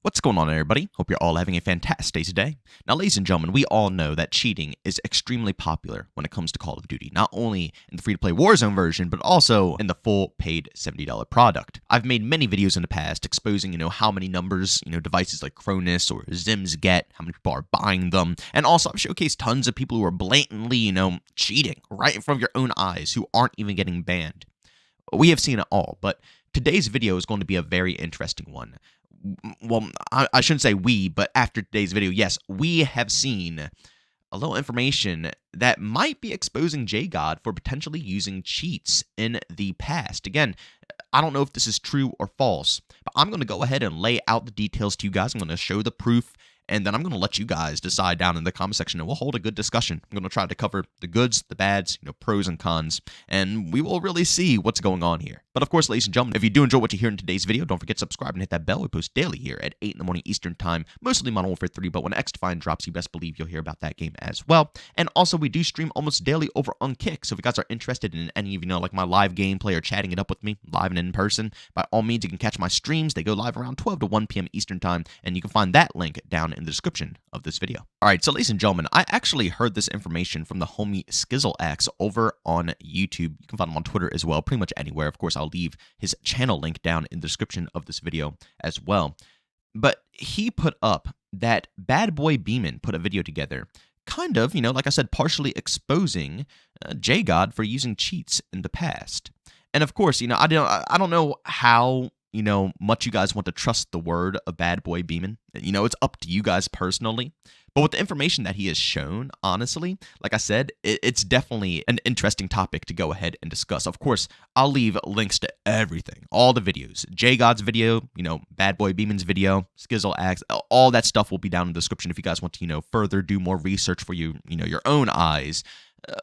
What's going on, everybody? Hope you're all having a fantastic day today. Now, ladies and gentlemen, we all know that cheating is extremely popular when it comes to Call of Duty, not only in the free-to-play Warzone version, but also in the full paid $70 product. I've made many videos in the past exposing, how many numbers, devices like Cronus or Zims get, how many people are buying them, and also I've showcased tons of people who are blatantly, cheating right in front of your own eyes who aren't even getting banned. We have seen it all, but today's video is going to be a very interesting one. Well, I shouldn't say we, but after today's video, yes, we have seen a little information that might be exposing JGOD for potentially using cheats in the past. Again, I don't know if this is true or false, but I'm going to go ahead and lay out the details to you guys. I'm going to show the proof, and then I'm going to let you guys decide down in the comment section, and we'll hold a good discussion. I'm going to try to cover the goods, the bads, pros and cons, and we will really see what's going on here. But of course, ladies and gentlemen, if you do enjoy what you hear in today's video, don't forget to subscribe and hit that bell. We post daily here at 8 in the morning Eastern Time, mostly Modern Warfare 3, but when X-Define drops, you best believe you'll hear about that game as well. And also, we do stream almost daily over on Kick, so if you guys are interested in any of, like my live gameplay or chatting it up with me, live and in person, by all means, you can catch my streams. They go live around 12 to 1 p.m. Eastern Time, and you can find that link down in the description of this video. All right, so ladies and gentlemen, I actually heard this information from the homie SkizzleX over on YouTube. You can find him on Twitter as well, pretty much anywhere. Of course, I'll leave his channel link down in the description of this video as well. But he put up that JbowenDaMan put a video together, kind of, like I said, partially exposing JGOD for using cheats in the past. And of course, I don't know how much you guys want to trust the word of JbowenDaMan. It's up to you guys personally. But with the information that he has shown, honestly, like I said, it's definitely an interesting topic to go ahead and discuss. Of course, I'll leave links to everything, all the videos, JGOD's video, JbowenDaMan's video, SkizzleX, all that stuff will be down in the description if you guys want to, further do more research for you, your own eyes.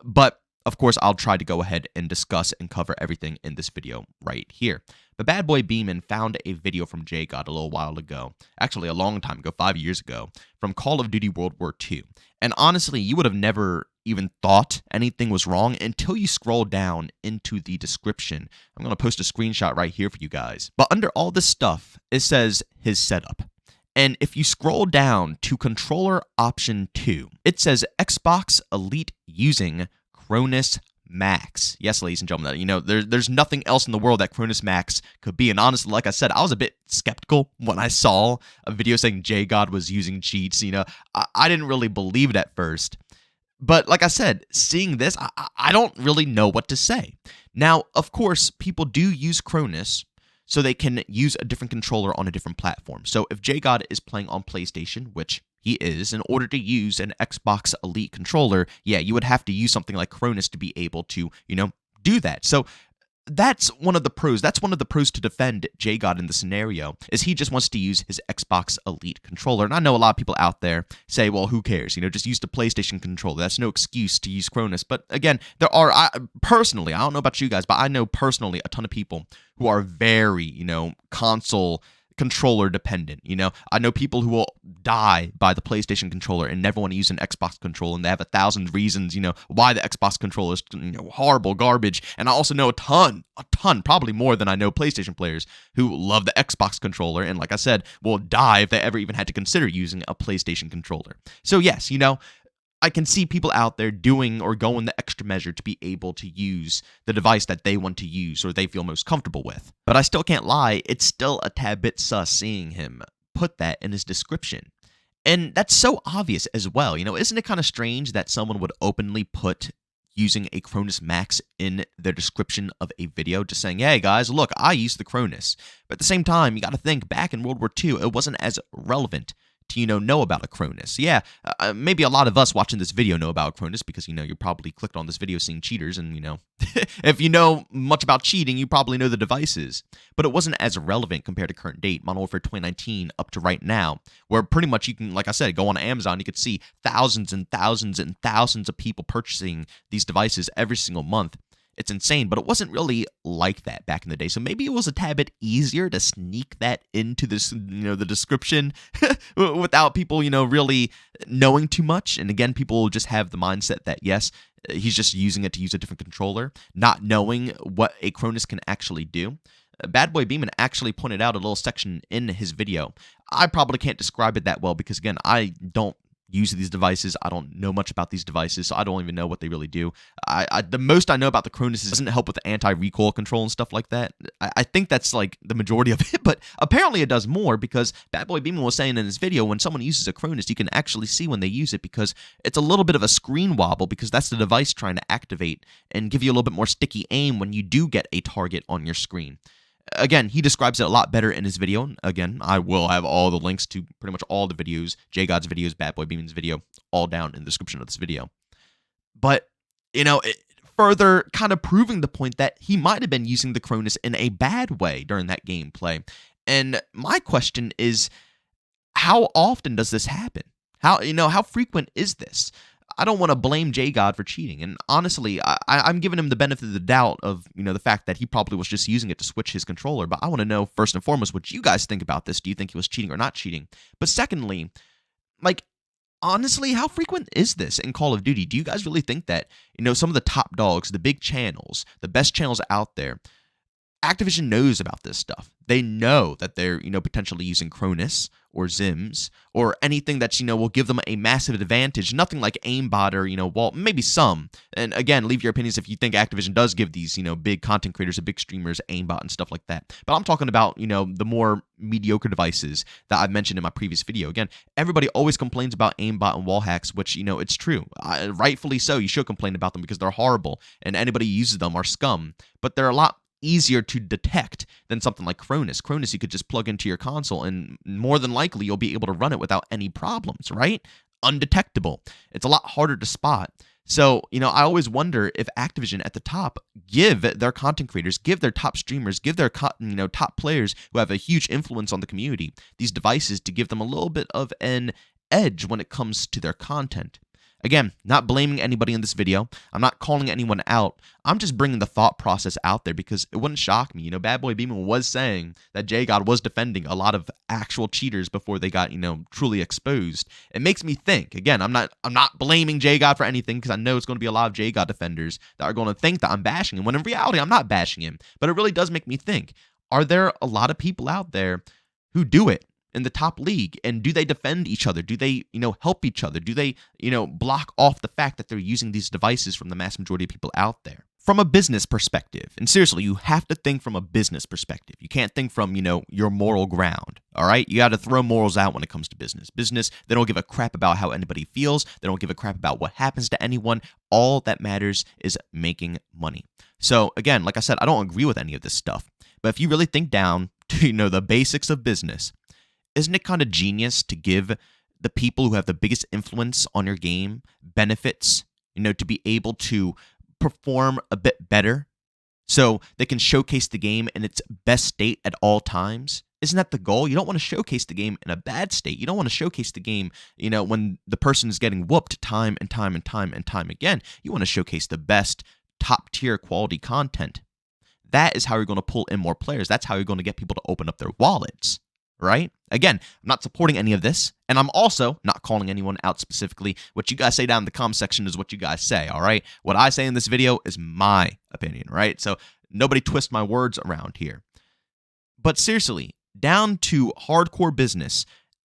But of course, I'll try to go ahead and discuss and cover everything in this video right here. But JbowenDaMan found a video from JGOD a little while ago, actually a long time ago, 5 years ago, from Call of Duty World War II. And honestly, you would have never even thought anything was wrong until you scroll down into the description. I'm going to post a screenshot right here for you guys. But under all this stuff, it says his setup. And if you scroll down to controller option 2, it says Xbox Elite using Cronus Max. Yes, ladies and gentlemen, there's nothing else in the world that Cronus Max could be. And honestly, like I said, I was a bit skeptical when I saw a video saying JGOD was using cheats. I didn't really believe it at first. But like I said, seeing this, I don't really know what to say. Now, of course, people do use Cronus so they can use a different controller on a different platform. So if JGOD is playing on PlayStation, which he is, in order to use an Xbox Elite controller, yeah, you would have to use something like Cronus to be able to, do that. So that's one of the pros. That's one of the pros to defend JGOD in the scenario, is he just wants to use his Xbox Elite controller. And I know a lot of people out there say, well, who cares? Just use the PlayStation controller. That's no excuse to use Cronus. But again, personally, I don't know about you guys, but I know personally a ton of people who are very, console controller dependent. I know people who will die by the PlayStation controller and never want to use an Xbox controller, and they have 1,000 reasons, why the Xbox controller is, horrible garbage. And I also know a ton, probably more than I know PlayStation players who love the Xbox controller, and like I said, will die if they ever even had to consider using a PlayStation controller. So yes, I can see people out there doing or going the extra measure to be able to use the device that they want to use or they feel most comfortable with. But I still can't lie, it's still a tad bit sus seeing him put that in his description. And that's so obvious as well. Isn't it kind of strange that someone would openly put using a Cronus Max in their description of a video, just saying, hey guys, look, I use the Cronus. But at the same time, you got to think, back in World War II, it wasn't as relevant to, know about a Cronus. Yeah, maybe a lot of us watching this video know about Cronus because, you probably clicked on this video seeing cheaters and, if you know much about cheating, you probably know the devices. But it wasn't as relevant compared to current date, Modern Warfare 2019 up to right now, where pretty much you can, like I said, go on Amazon, you could see thousands and thousands and thousands of people purchasing these devices every single month. It's insane, but it wasn't really like that back in the day. So maybe it was a tad bit easier to sneak that into this, the description without people, really knowing too much. And again, people just have the mindset that, yes, he's just using it to use a different controller, not knowing what a Cronus can actually do. JbowenDaMan actually pointed out a little section in his video. I probably can't describe it that well because, again, I don't use these devices. I don't know much about these devices, so I don't even know what they really do. The most I know about the Cronus is it doesn't help with the anti-recoil control and stuff like that. I think that's like the majority of it, but apparently it does more because JbowenDaMan was saying in his video when someone uses a Cronus, you can actually see when they use it because it's a little bit of a screen wobble because that's the device trying to activate and give you a little bit more sticky aim when you do get a target on your screen. Again, he describes it a lot better in his video. Again, I will have all the links to pretty much all the videos, JGOD's videos, JbowenDaMan's video, all down in the description of this video. But, further kind of proving the point that he might have been using the Cronus in a bad way during that gameplay. And my question is, how often does this happen? How frequent is this? I don't want to blame JGOD for cheating, and honestly, I'm giving him the benefit of the doubt of the fact that he probably was just using it to switch his controller. But I want to know first and foremost what you guys think about this. Do you think he was cheating or not cheating? But secondly, honestly, how frequent is this in Call of Duty? Do you guys really think that some of the top dogs, the big channels, the best channels out there, Activision knows about this stuff? They know that they're, potentially using Cronus or Zims or anything that, will give them a massive advantage. Nothing like aimbot or, maybe some. And again, leave your opinions if you think Activision does give these, big content creators and big streamers aimbot and stuff like that. But I'm talking about, the more mediocre devices that I've mentioned in my previous video. Again, everybody always complains about aimbot and wall hacks, which, it's true. Rightfully so. You should complain about them because they're horrible and anybody who uses them are scum. But they're a lot easier to detect than something like Cronus. Cronus you could just plug into your console and more than likely you'll be able to run it without any problems, right? Undetectable. It's a lot harder to spot. So, I always wonder if Activision at the top give their content creators, give their top streamers, give their top players who have a huge influence on the community these devices to give them a little bit of an edge when it comes to their content. Again, not blaming anybody in this video. I'm not calling anyone out. I'm just bringing the thought process out there because it wouldn't shock me. JbowenDaMan was saying that JGOD was defending a lot of actual cheaters before they got, truly exposed. It makes me think. Again, I'm not blaming JGOD for anything because I know it's going to be a lot of JGOD defenders that are going to think that I'm bashing him when in reality I'm not bashing him. But it really does make me think. Are there a lot of people out there who do it in the top league, and do they defend each other? Do they, help each other? Do they, block off the fact that they're using these devices from the mass majority of people out there? From a business perspective, and seriously, you have to think from a business perspective. You can't think from, your moral ground, all right? You got to throw morals out when it comes to business. Business, they don't give a crap about how anybody feels. They don't give a crap about what happens to anyone. All that matters is making money. So again, like I said, I don't agree with any of this stuff, but if you really think down to, the basics of business, isn't it kind of genius to give the people who have the biggest influence on your game benefits, to be able to perform a bit better so they can showcase the game in its best state at all times? Isn't that the goal? You don't want to showcase the game in a bad state. You don't want to showcase the game, when the person is getting whooped time and time and time and time again. You want to showcase the best top-tier quality content. That is how you're going to pull in more players. That's how you're going to get people to open up their wallets. Right? Again, I'm not supporting any of this, and I'm also not calling anyone out specifically. What you guys say down in the comment section is what you guys say, all right? What I say in this video is my opinion, right? So nobody twist my words around here. But seriously, down to hardcore business,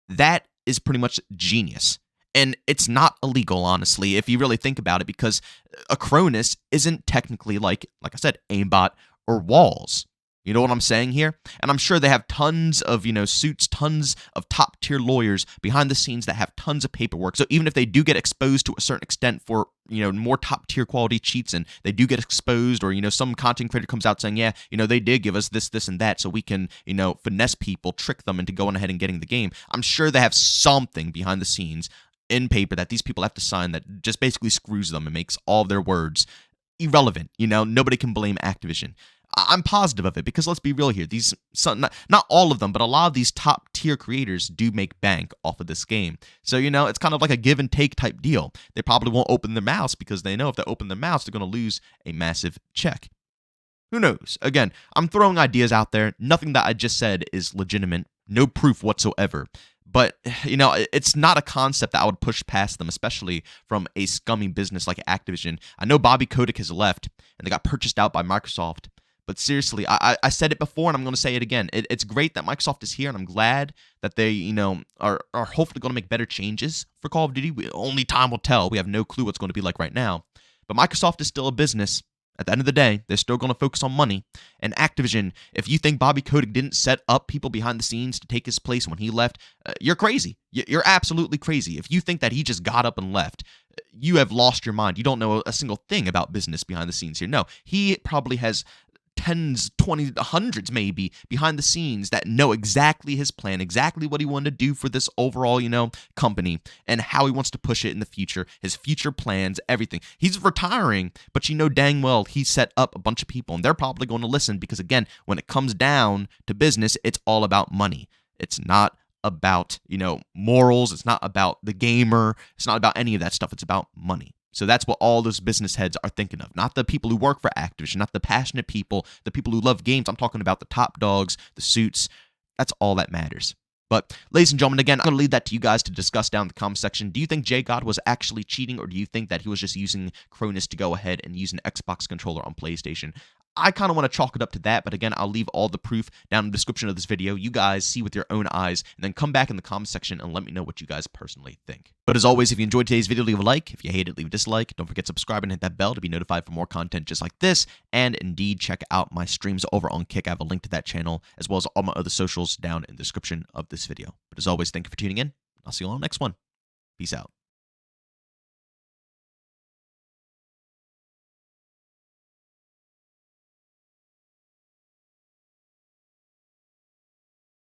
that is pretty much genius. And it's not illegal, honestly, if you really think about it, because a Cronus isn't technically like I said, aimbot or walls. You know what I'm saying here? And I'm sure they have tons of, suits, tons of top-tier lawyers behind the scenes that have tons of paperwork. So even if they do get exposed to a certain extent for, more top-tier quality cheats and they do get exposed or, some content creator comes out saying, yeah, they did give us this, this, and that so we can, finesse people, trick them into going ahead and getting the game. I'm sure they have something behind the scenes in paper that these people have to sign that just basically screws them and makes all of their words irrelevant. Nobody can blame Activision. I'm positive of it because let's be real here. Not all of them, but a lot of these top tier creators do make bank off of this game. So, it's kind of like a give and take type deal. They probably won't open their mouths because they know if they open their mouths, they're going to lose a massive check. Who knows? Again, I'm throwing ideas out there. Nothing that I just said is legitimate. No proof whatsoever. But, it's not a concept that I would push past them, especially from a scummy business like Activision. I know Bobby Kotick has left, and they got purchased out by Microsoft. But seriously, I said it before and I'm going to say it again. It's great that Microsoft is here, and I'm glad that they, are hopefully going to make better changes for Call of Duty. Only time will tell. We have no clue what's going to be like right now. But Microsoft is still a business. At the end of the day, they're still going to focus on money. And Activision, if you think Bobby Kotick didn't set up people behind the scenes to take his place when he left, you're crazy. You're absolutely crazy. If you think that he just got up and left, you have lost your mind. You don't know a single thing about business behind the scenes here. No, he probably has tens, 20, hundreds maybe behind the scenes that know exactly his plan, exactly what he wanted to do for this overall, company, and how he wants to push it in the future, his future plans, everything. He's retiring, but dang well he set up a bunch of people, and they're probably going to listen because, again, when it comes down to business, it's all about money. It's not about, morals. It's not about the gamer. It's not about any of that stuff. It's about money. So that's what all those business heads are thinking of. Not the people who work for Activision, not the passionate people, the people who love games. I'm talking about the top dogs, the suits. That's all that matters. But ladies and gentlemen, again, I'm going to leave that to you guys to discuss down in the comment section. Do you think JGOD was actually cheating, or do you think that he was just using Cronus to go ahead and use an Xbox controller on PlayStation? I kind of want to chalk it up to that, but again, I'll leave all the proof down in the description of this video. You guys see with your own eyes, and then come back in the comment section and let me know what you guys personally think. But as always, if you enjoyed today's video, leave a like. If you hate it, leave a dislike. Don't forget to subscribe and hit that bell to be notified for more content just like this. And indeed, check out my streams over on Kick. I have a link to that channel, as well as all my other socials down in the description of this video. But as always, thank you for tuning in. I'll see you on the next one. Peace out.